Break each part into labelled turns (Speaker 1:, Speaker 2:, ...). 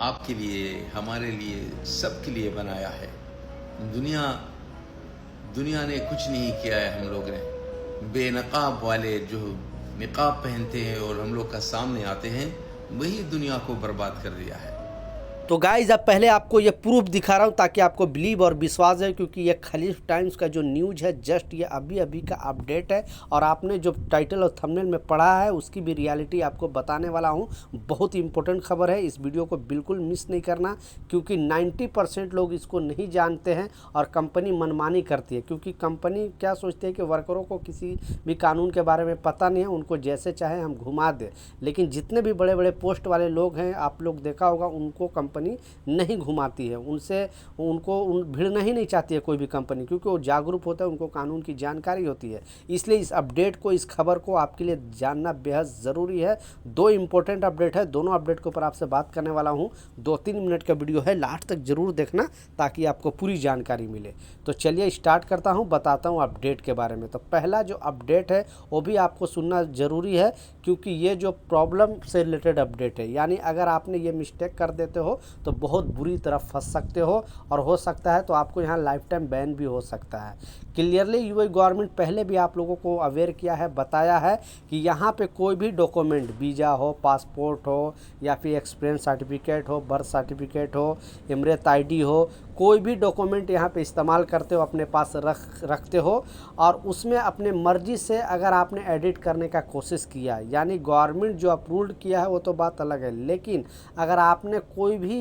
Speaker 1: आपके लिए, हमारे लिए, सबके लिए बनाया है। दुनिया दुनिया ने कुछ नहीं किया है हम लोग ने। बेनकाब वाले जो निकाब पहनते हैं और हम लोग का सामने आते हैं, वही दुनिया को बर्बाद कर दिया है।
Speaker 2: तो गाइज़ अब पहले आपको ये प्रूफ दिखा रहा हूँ ताकि आपको बिलीव और विश्वास है, क्योंकि ये खलीफ टाइम्स का जो न्यूज़ है जस्ट ये अभी अभी का अपडेट है और आपने जो टाइटल और थंबनेल में पढ़ा है उसकी भी रियलिटी आपको बताने वाला हूँ। बहुत ही इंपॉर्टेंट खबर है, इस वीडियो को बिल्कुल मिस नहीं करना, क्योंकि 90% लोग इसको नहीं जानते हैं और कंपनी मनमानी करती है। क्योंकि कंपनी क्या सोचती है कि वर्करों को किसी भी कानून के बारे में पता नहीं है, उनको जैसे चाहे हम घुमा दें। लेकिन जितने भी बड़े बड़े पोस्ट वाले लोग हैं, आप लोग देखा होगा, उनको कंपनी नहीं घुमाती है, उनको भिड़ना ही नहीं चाहती है कोई भी कंपनी, क्योंकि वो जागरूक होता है, उनको कानून की जानकारी होती है। इसलिए इस अपडेट को, इस खबर को आपके लिए जानना बेहद ज़रूरी है। दो इम्पोर्टेंट अपडेट है, दोनों अपडेट के ऊपर आपसे बात करने वाला हूँ। 2-3 मिनट का वीडियो है, लास्ट तक ज़रूर देखना ताकि आपको पूरी जानकारी मिले। तो चलिए स्टार्ट करता हूँ, बताता हूँ अपडेट के बारे में। तो पहला जो अपडेट है वो भी आपको सुनना ज़रूरी है, क्योंकि ये जो प्रॉब्लम से रिलेटेड अपडेट है। यानी अगर आपने ये मिस्टेक कर देते हो तो बहुत बुरी तरह फंस सकते हो, और हो सकता है तो आपको यहाँ लाइफ टाइम बैन भी हो सकता है। क्लियरली यूएई गवर्नमेंट पहले भी आप लोगों को अवेयर किया है, बताया है कि यहाँ पे कोई भी डॉक्यूमेंट, वीज़ा हो, पासपोर्ट हो, या फिर एक्सपीरियंस सर्टिफिकेट हो, बर्थ सर्टिफिकेट हो, इमरत आईडी हो, कोई भी डॉक्यूमेंट यहाँ पे इस्तेमाल करते हो, अपने पास रखते हो, और उसमें अपने मर्ज़ी से अगर आपने एडिट करने का कोशिश किया, यानी गवर्नमेंट जो अप्रूव्ड किया है वो तो बात अलग है, लेकिन अगर आपने कोई भी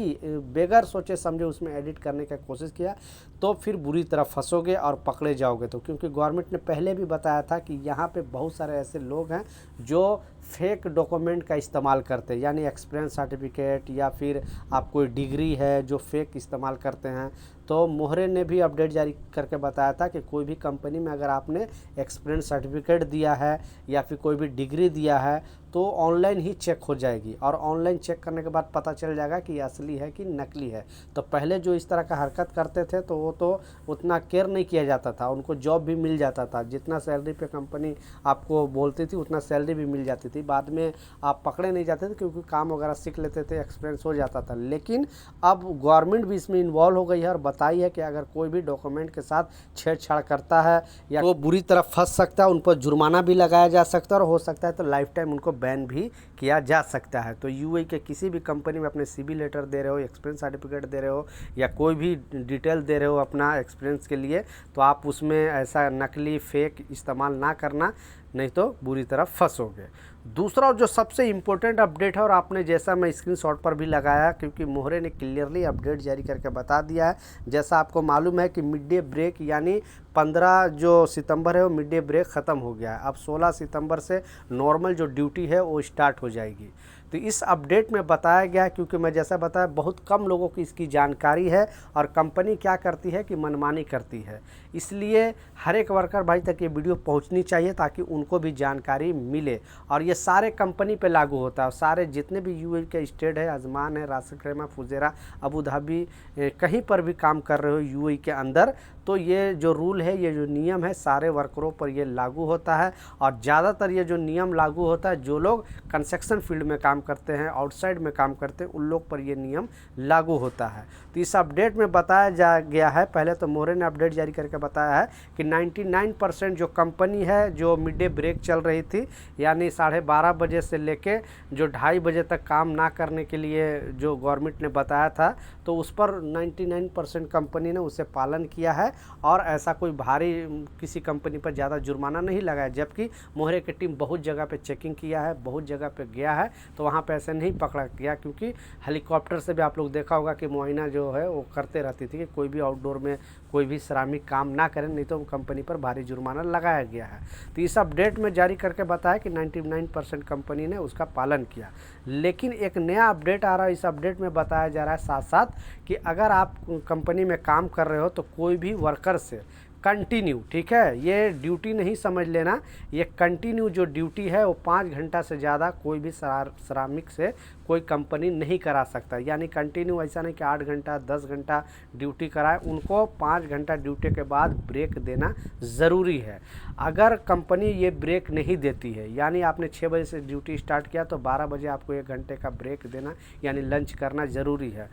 Speaker 2: बगैर सोचे समझे उसमें एडिट करने का कोशिश किया तो फिर बुरी तरह फंसोगे और पकड़े जाओगे। तो क्योंकि गवर्नमेंट ने पहले भी बताया था कि यहाँ पे बहुत सारे ऐसे लोग हैं जो फेक डॉक्यूमेंट का इस्तेमाल करते हैं, यानी एक्सपीरियंस सर्टिफिकेट या फिर आप कोई डिग्री है जो फेक इस्तेमाल करते हैं। तो मोहरे ने भी अपडेट जारी करके बताया था कि कोई भी कंपनी में अगर आपने एक्सपीरियंस सर्टिफिकेट दिया है या फिर कोई भी डिग्री दिया है तो ऑनलाइन ही चेक हो जाएगी, और ऑनलाइन चेक करने के बाद पता चल जाएगा कि असली है कि नकली है। तो पहले जो इस तरह का हरकत करते थे तो वो तो उतना केयर नहीं किया जाता था, उनको जॉब भी मिल जाता था, जितना सैलरी पे कंपनी आपको बोलती थी उतना सैलरी भी मिल जाती थी। बाद में आप पकड़े नहीं जाते थे क्योंकि काम वगैरह सीख लेते थे, एक्सपीरियंस हो जाता था। लेकिन अब गवर्नमेंट भी इसमें इन्वॉल्व हो गई है और बताई है कि अगर कोई भी डॉक्यूमेंट के साथ छेड़छाड़ करता है या वो बुरी तरह फंस सकता है, उन पर जुर्माना भी लगाया जा सकता है, और हो सकता है तो लाइफ टाइम उनको बैन भी किया जा सकता है। तो यूएई के किसी भी कंपनी में अपने सीवी लेटर दे रहे हो, एक्सपीरियंस सर्टिफिकेट दे रहे हो, या कोई भी डिटेल दे रहे हो अपना एक्सपीरियंस के लिए, तो आप उसमें ऐसा नकली फेक इस्तेमाल ना करना, नहीं तो बुरी तरह फंसोगे। दूसरा जो सबसे इम्पोर्टेंट अपडेट है, और आपने जैसा मैं स्क्रीनशॉट पर भी लगाया, क्योंकि मोहरे ने क्लियरली अपडेट जारी करके बता दिया है। जैसा आपको मालूम है कि मिड डे ब्रेक यानी 15 जो सितंबर है वो मिड डे ब्रेक ख़त्म हो गया है। अब 16 सितंबर से नॉर्मल जो ड्यूटी है वो स्टार्ट हो जाएगी। तो इस अपडेट में बताया गया है, क्योंकि मैं जैसा बताया बहुत कम लोगों की इसकी जानकारी है, और कंपनी क्या करती है कि मनमानी करती है। इसलिए हर एक वर्कर भाई तक ये वीडियो पहुंचनी चाहिए ताकि उनको भी जानकारी मिले। और ये सारे कंपनी पे लागू होता है, सारे जितने भी यूएई के स्टेट है, अजमान है, रास अल खैमा, फुजेरा, अबू धाबी, कहीं पर भी काम कर रहे हो यूएई के अंदर, तो ये जो रूल है, ये जो नियम है, सारे वर्करों पर ये लागू होता है। और ज़्यादातर ये जो नियम लागू होता है, जो लोग कंस्ट्रक्शन फील्ड में काम करते हैं, आउटसाइड में काम करते हैं, उन लोग पर ये नियम लागू होता है। तो इस अपडेट में बताया जा गया है, पहले तो मोहरे ने अपडेट जारी करके बताया है कि 99% जो कंपनी है जो मिड डे ब्रेक चल रही थी, यानी 12:30 बजे से लेके जो 2:30 बजे तक काम ना करने के लिए जो गवर्नमेंट ने बताया था, तो उस पर 99% कंपनी ने उसे पालन किया है, और ऐसा कोई भारी किसी कंपनी पर ज़्यादा जुर्माना नहीं लगाया। जबकि मोहरे की टीम बहुत जगह पे चेकिंग किया है, बहुत जगह पे गया है, तो वहाँ पे ऐसे नहीं पकड़ा गया, क्योंकि हेलीकॉप्टर से भी आप लोग देखा होगा कि मुआयना जो है वो करते रहती थी कि कोई भी आउटडोर में कोई भी श्रमिक काम ना करें, नहीं तो कंपनी पर भारी जुर्माना लगाया गया है। तो इस अपडेट में जारी करके बताया कि 99% कंपनी ने उसका पालन किया। लेकिन एक नया अपडेट आ रहा है, इस अपडेट में बताया जा रहा है साथ साथ कि अगर आप कंपनी में काम कर रहे हो तो कोई भी वर्कर से कंटिन्यू, ठीक है, ये ड्यूटी नहीं समझ लेना, ये कंटिन्यू जो ड्यूटी है वो 5 घंटा से ज़्यादा कोई भी श्रमिक से कोई कंपनी नहीं करा सकता। यानी कंटिन्यू ऐसा नहीं कि 8 घंटा 10 घंटा ड्यूटी कराए, उनको 5 घंटा ड्यूटी के बाद ब्रेक देना ज़रूरी है। अगर कंपनी ये ब्रेक नहीं देती है, यानी आपने 6 बजे से ड्यूटी स्टार्ट किया तो 12 बजे आपको 1 घंटे का ब्रेक देना यानी लंच करना ज़रूरी है।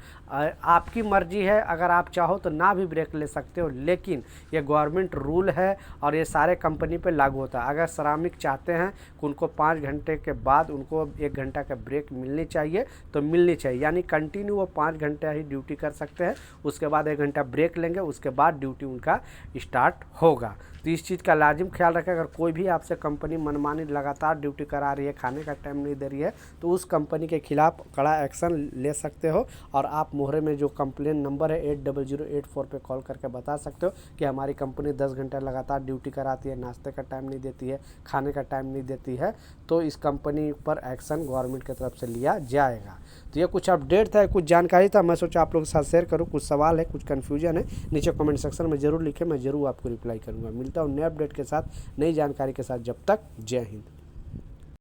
Speaker 2: आपकी मर्जी है, अगर आप चाहो तो ना भी ब्रेक ले सकते हो, लेकिन ये गवर्नमेंट रूल है और ये सारे कंपनी पे लागू होता है। अगर श्रमिक चाहते हैं कि उनको 5 घंटे के बाद उनको 1 घंटा का ब्रेक मिलनी चाहिए तो मिलनी चाहिए, यानी कंटिन्यू वो 5 घंटे ही ड्यूटी कर सकते हैं, उसके बाद 1 घंटा ब्रेक लेंगे, उसके बाद ड्यूटी उनका स्टार्ट होगा। तो इस चीज़ का लाजिम ख्याल रखें। अगर कोई भी आपसे कंपनी मनमानी लगातार ड्यूटी करा रही है, खाने का टाइम नहीं दे रही है, तो उस कंपनी के खिलाफ कड़ा एक्शन ले सकते हो और आप मोहरे में जो कंप्लेन नंबर है 80084 पे कॉल करके बता सकते हो कि हमारी कंपनी 10 घंटे लगातार ड्यूटी कराती है, नाश्ते का टाइम नहीं देती है, खाने का टाइम नहीं देती है, तो इस कंपनी पर एक्शन गवर्नमेंट की तरफ से लिया जाएगा। तो ये कुछ अपडेट था, कुछ जानकारी था, मैं सोचा आप लोगों के साथ शेयर करूँ। कुछ सवाल है, कुछ कन्फ्यूजन है, नीचे कमेंट सेक्शन में ज़रूर लिखें, मैं ज़रूर आपको रिप्लाई करूँगा। मिलता हूँ नए अपडेट के साथ, नई जानकारी के साथ। जब तक जय हिंद।